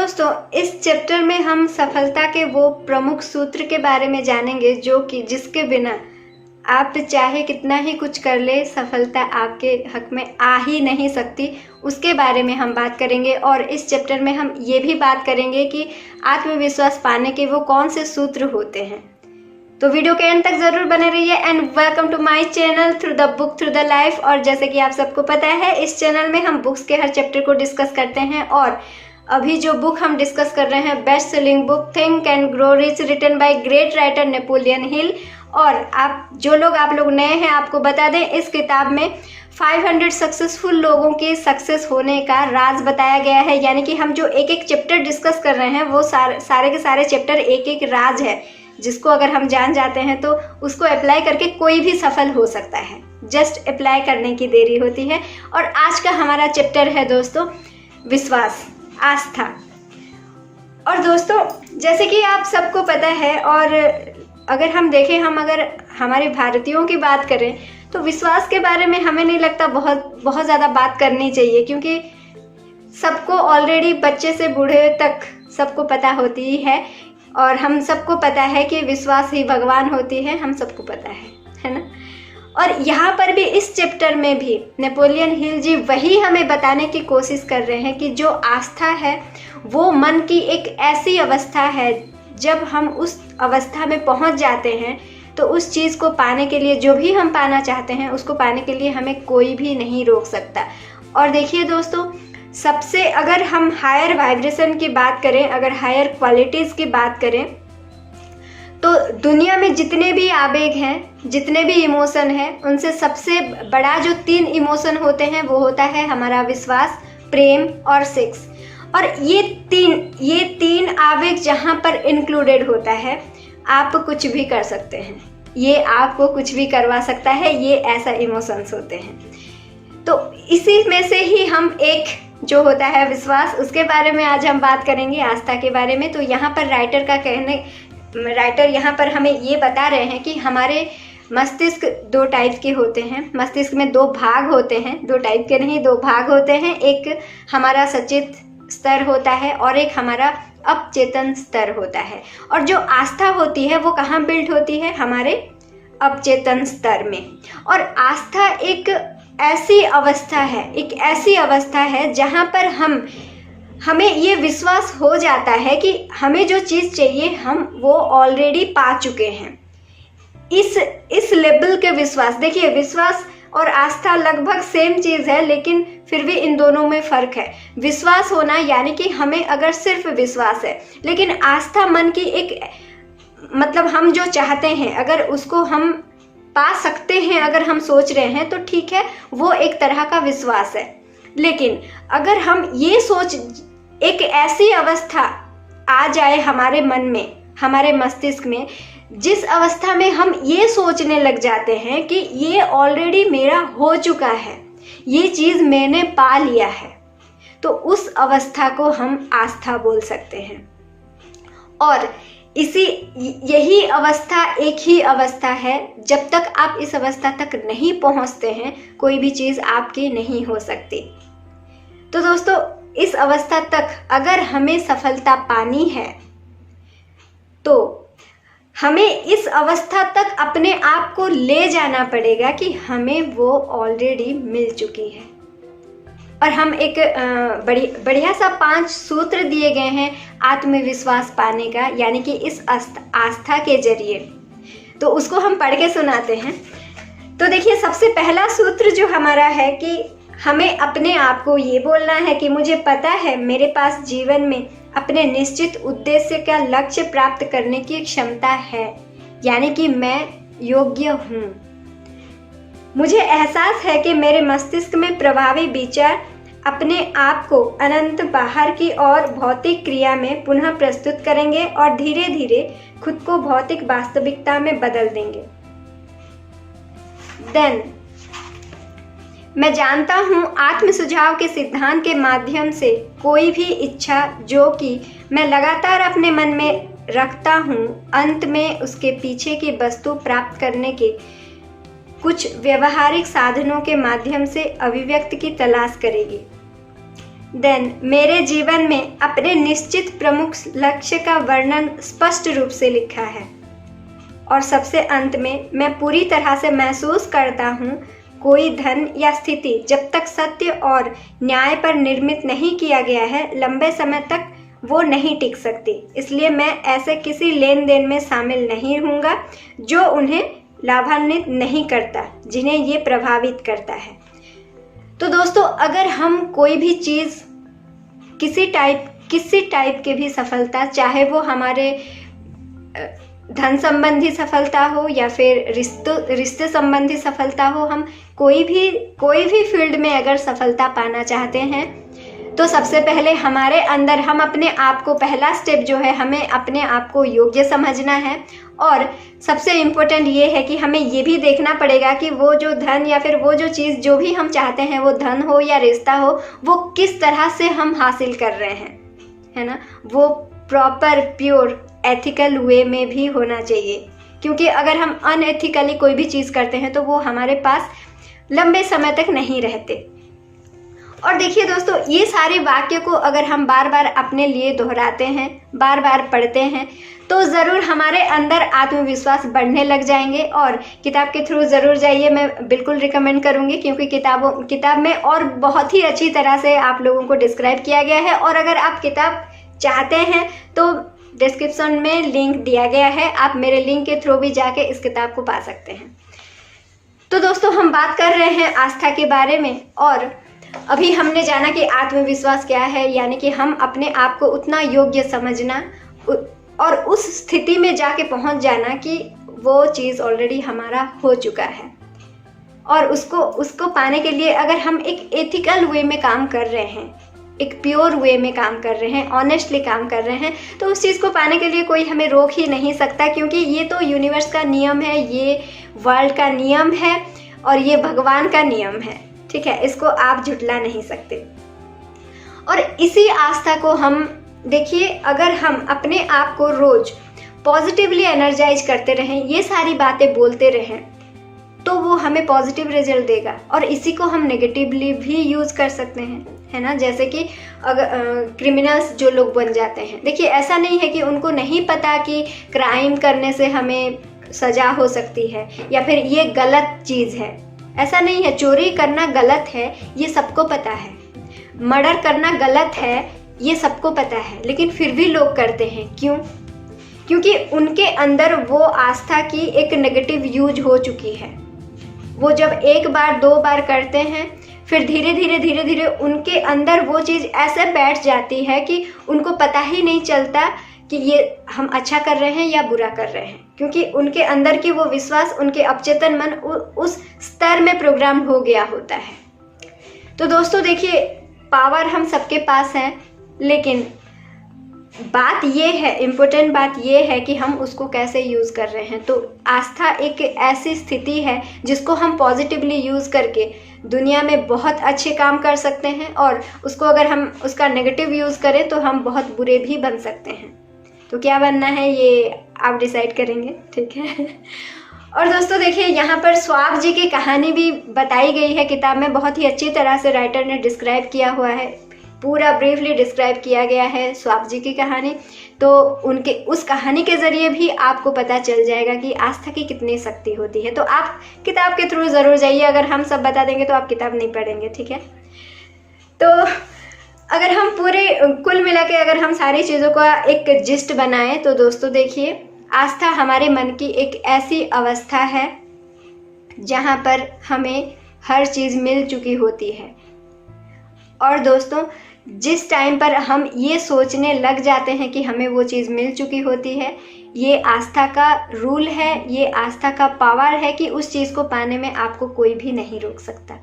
दोस्तों, इस चैप्टर में हम सफलता के वो प्रमुख सूत्र के बारे में जानेंगे जो कि जिसके बिना आप चाहे कितना ही कुछ कर ले, सफलता आपके हक में आ ही नहीं सकती। उसके बारे में हम बात करेंगे और इस चैप्टर में हम ये भी बात करेंगे कि आत्मविश्वास पाने के वो कौन से सूत्र होते हैं। तो वीडियो के एंड तक ज़रूर बने रहिए। And welcome to my channel through the book through the life. और जैसे कि आप सबको पता है, इस चैनल में हम बुक्स के हर चैप्टर को डिस्कस करते हैं और अभी जो बुक हम डिस्कस कर रहे हैं, best selling book think and grow rich, written by great writer Napoleon Hill. और आप लोग नए हैं, आपको बता दें, इस किताब में 500 सक्सेसफुल लोगों के सक्सेस होने का राज बताया गया है। यानी कि हम जो एक एक चैप्टर डिस्कस कर रहे हैं वो सारे के सारे चैप्टर एक एक राज है, जिसको अगर हम जान जाते हैं तो उसको अप्लाई करके कोई भी सफल हो सकता है। जस्ट अप्लाई करने की देरी होती है। और आज का हमारा चैप्टर है दोस्तों विश्वास, आस्था। और दोस्तों, जैसे कि आप सबको पता है, और अगर हम देखें, अगर हमारे भारतीयों की बात करें तो विश्वास के बारे में हमें नहीं लगता बहुत ज़्यादा बात करनी चाहिए, क्योंकि सबको ऑलरेडी बच्चे से बूढ़े तक सबको पता होती ही है। और हम सबको पता है कि विश्वास ही भगवान होती है, हम सबको पता है ना। और यहाँ पर भी इस चैप्टर में भी नेपोलियन हिल जी वही हमें बताने की कोशिश कर रहे हैं कि जो आस्था है वो मन की एक ऐसी अवस्था है, जब हम उस अवस्था में पहुँच जाते हैं तो उस चीज़ को पाने के लिए, जो भी हम पाना चाहते हैं उसको पाने के लिए हमें कोई भी नहीं रोक सकता। और देखिए दोस्तों, सबसे अगर हम हायर वाइब्रेशन की बात करें, अगर हायर क्वालिटीज़ की बात करें, तो दुनिया में जितने भी आवेग हैं, जितने भी इमोशन हैं, उनसे सबसे बड़ा जो 3 इमोशन होते हैं वो होता है हमारा विश्वास, प्रेम और सेक्स। और ये तीन आवेग जहाँ पर इंक्लूडेड होता है, आप कुछ भी कर सकते हैं, ये आपको कुछ भी करवा सकता है, ये ऐसा इमोशंस होते हैं। तो इसी में से ही हम एक जो होता है विश्वास, उसके बारे में आज हम बात करेंगे, आस्था के बारे में। तो यहाँ पर राइटर यहाँ पर हमें ये बता रहे हैं कि हमारे मस्तिष्क 2 टाइप के होते हैं। मस्तिष्क में 2 भाग होते हैं, 2 टाइप के नहीं, 2 भाग होते हैं। एक हमारा सचेत स्तर होता है और एक हमारा अपचेतन स्तर होता है। और जो आस्था होती है वो कहाँ बिल्ड होती है? हमारे अपचेतन स्तर में। और आस्था एक ऐसी अवस्था है जहाँ पर हमें ये विश्वास हो जाता है कि हमें जो चीज़ चाहिए हम वो ऑलरेडी पा चुके हैं। इस लेवल के विश्वास, देखिए विश्वास और आस्था लगभग सेम चीज़ है, लेकिन फिर भी इन दोनों में फ़र्क है। विश्वास होना यानी कि हमें अगर सिर्फ विश्वास है, लेकिन आस्था मन की एक, मतलब हम जो चाहते हैं अगर उसको हम पा सकते हैं, अगर हम सोच रहे हैं तो ठीक है, वो एक तरह का विश्वास है। लेकिन अगर हम ये सोच, एक ऐसी अवस्था आ जाए हमारे मन में, हमारे मस्तिष्क में, जिस अवस्था में हम ये सोचने लग जाते हैं कि ये ऑलरेडी मेरा हो चुका है, ये चीज़ मैंने पा लिया है, तो उस अवस्था को हम आस्था बोल सकते हैं। और यही अवस्था एक ही अवस्था है, जब तक आप इस अवस्था तक नहीं पहुंचते हैं कोई भी चीज़ आपकी नहीं हो सकती। तो दोस्तों, इस अवस्था तक अगर हमें सफलता पानी है तो हमें इस अवस्था तक अपने आप को ले जाना पड़ेगा कि हमें वो ऑलरेडी मिल चुकी है। और हम एक बढ़िया सा 5 सूत्र दिए गए हैं आत्मविश्वास पाने का, यानी कि इस आस्था के जरिए, तो उसको हम पढ़ के सुनाते हैं। तो देखिए, सबसे पहला सूत्र जो हमारा है कि हमें अपने आप को ये बोलना है कि मुझे पता है मेरे पास जीवन में अपने निश्चित उद्देश्य का लक्ष्य प्राप्त करने की क्षमता है, यानी कि मैं योग्य हूँ। मुझे एहसास है कि मेरे मस्तिष्क में प्रभावी विचार अपने आप को अनंत बाहर की ओर भौतिक क्रिया में पुनः प्रस्तुत करेंगे और धीरे धीरे खुद को भौतिक वास्तविकता में बदल देंगे। देन मैं जानता हूँ आत्म सुझाव के सिद्धांत के माध्यम से कोई भी इच्छा जो कि मैं लगातार अपने मन में रखता हूँ, अंत में उसके पीछे की वस्तु प्राप्त करने के कुछ व्यवहारिक साधनों के माध्यम से अभिव्यक्ति की तलाश करेगी। देन मेरे जीवन में अपने निश्चित प्रमुख लक्ष्य का वर्णन स्पष्ट रूप से लिखा है। और सबसे अंत में मैं पूरी तरह से महसूस करता हूँ कोई धन या स्थिति जब तक सत्य और न्याय पर निर्मित नहीं किया गया है लंबे समय तक वो नहीं टिक सकती। इसलिए मैं ऐसे किसी लेन देन में शामिल नहीं होऊंगा जो उन्हें लाभान्वित नहीं करता, जिन्हें ये प्रभावित करता है। तो दोस्तों, अगर हम कोई भी चीज़ किसी टाइप की भी सफलता, चाहे वो हमारे धन संबंधी सफलता हो या फिर रिश्ते संबंधी सफलता हो, हम कोई भी फील्ड में अगर सफलता पाना चाहते हैं तो सबसे पहले हमारे अंदर हम अपने आप को, पहला स्टेप जो है, हमें अपने आप को योग्य समझना है। और सबसे इम्पोर्टेंट ये है कि हमें ये भी देखना पड़ेगा कि वो जो धन या फिर वो जो चीज़ जो भी हम चाहते हैं, वो धन हो या रिश्ता हो, वो किस तरह से हम हासिल कर रहे हैं, है ना। वो प्रॉपर प्योर एथिकल वे में भी होना चाहिए, क्योंकि अगर हम अनएथिकली कोई भी चीज़ करते हैं तो वो हमारे पास लंबे समय तक नहीं रहते। और देखिए दोस्तों, ये सारे वाक्य को अगर हम बार बार अपने लिए दोहराते हैं, बार बार पढ़ते हैं, तो ज़रूर हमारे अंदर आत्मविश्वास बढ़ने लग जाएंगे। और किताब के थ्रू ज़रूर जाइए, मैं बिल्कुल रिकमेंड करूँगी, क्योंकि किताब में और बहुत ही अच्छी तरह से आप लोगों को डिस्क्राइब किया गया है। और अगर आप किताब चाहते हैं तो डिस्क्रिप्शन में लिंक दिया गया है, आप मेरे लिंक के थ्रू भी जाके इस किताब को पा सकते हैं। तो दोस्तों, हम बात कर रहे हैं आस्था के बारे में, और अभी हमने जाना कि आत्मविश्वास क्या है, यानी कि हम अपने आप को उतना योग्य समझना और उस स्थिति में जाके पहुंच जाना कि वो चीज़ ऑलरेडी हमारा हो चुका है। और उसको पाने के लिए अगर हम एक एथिकल वे में काम कर रहे हैं, एक प्योर वे में काम कर रहे हैं, ऑनेस्टली काम कर रहे हैं, तो उस चीज़ को पाने के लिए कोई हमें रोक ही नहीं सकता, क्योंकि ये तो यूनिवर्स का नियम है, ये वर्ल्ड का नियम है और ये भगवान का नियम है, ठीक है। इसको आप झुटला नहीं सकते। और इसी आस्था को हम देखिए, अगर हम अपने आप को रोज पॉजिटिवली एनर्जाइज करते रहें, ये सारी बातें बोलते रहें, तो वो हमें पॉजिटिव रिजल्ट देगा। और इसी को हम नेगेटिवली भी यूज़ कर सकते हैं, है ना। जैसे कि अगर क्रिमिनल्स जो लोग बन जाते हैं, देखिए ऐसा नहीं है कि उनको नहीं पता कि क्राइम करने से हमें सज़ा हो सकती है या फिर ये गलत चीज़ है, ऐसा नहीं है। चोरी करना गलत है, ये सबको पता है। मर्डर करना गलत है, ये सबको पता है, लेकिन फिर भी लोग करते हैं। क्यों? क्योंकि उनके अंदर वो आस्था की एक नेगेटिव यूज हो चुकी है। वो जब एक बार दो बार करते हैं, फिर धीरे धीरे उनके अंदर वो चीज़ ऐसे बैठ जाती है कि उनको पता ही नहीं चलता कि ये हम अच्छा कर रहे हैं या बुरा कर रहे हैं, क्योंकि उनके अंदर की वो विश्वास, उनके अवचेतन मन उस स्तर में प्रोग्राम हो गया होता है। तो दोस्तों देखिए, पावर हम सबके पास है, लेकिन बात ये है, इम्पोर्टेंट बात ये है कि हम उसको कैसे यूज़ कर रहे हैं। तो आस्था एक ऐसी स्थिति है जिसको हम पॉजिटिवली यूज़ करके दुनिया में बहुत अच्छे काम कर सकते हैं, और उसको अगर हम उसका नेगेटिव यूज़ करें तो हम बहुत बुरे भी बन सकते हैं। तो क्या बनना है ये आप डिसाइड करेंगे, ठीक है। और दोस्तों देखिए, यहाँ पर स्वाब जी की कहानी भी बताई गई है किताब में, बहुत ही अच्छी तरह से राइटर ने डिस्क्राइब किया हुआ है, पूरा ब्रीफली डिस्क्राइब किया गया है स्वाब जी की कहानी। तो उनके उस कहानी के ज़रिए भी आपको पता चल जाएगा कि आस्था की कितनी शक्ति होती है। तो आप किताब के थ्रू ज़रूर जाइए, अगर हम सब बता देंगे तो आप किताब नहीं पढ़ेंगे, ठीक है। तो अगर हम पूरे कुल मिला के अगर हम सारी चीज़ों का एक जिस्ट बनाएं, तो दोस्तों देखिए, आस्था हमारे मन की एक ऐसी अवस्था है जहाँ पर हमें हर चीज़ मिल चुकी होती है। और दोस्तों, जिस टाइम पर हम ये सोचने लग जाते हैं कि हमें वो चीज़ मिल चुकी होती है, ये आस्था का रूल है, ये आस्था का पावर है कि उस चीज़ को पाने में आपको कोई भी नहीं रोक सकता।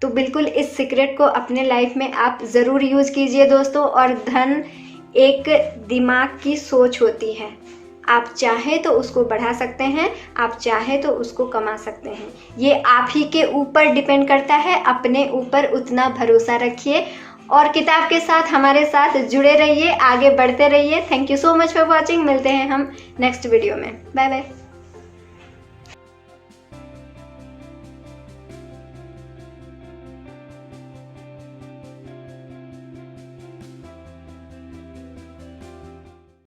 तो बिल्कुल इस सीक्रेट को अपने लाइफ में आप ज़रूर यूज़ कीजिए दोस्तों। और धन एक दिमाग की सोच होती है, आप चाहे तो उसको बढ़ा सकते हैं, आप चाहे तो उसको कमा सकते हैं। ये आप ही के ऊपर डिपेंड करता है, अपने ऊपर उतना भरोसा रखिए और किताब के साथ हमारे साथ जुड़े रहिए, आगे बढ़ते रहिए। Thank you so much for watching. मिलते हैं हम नेक्स्ट वीडियो में। Bye bye.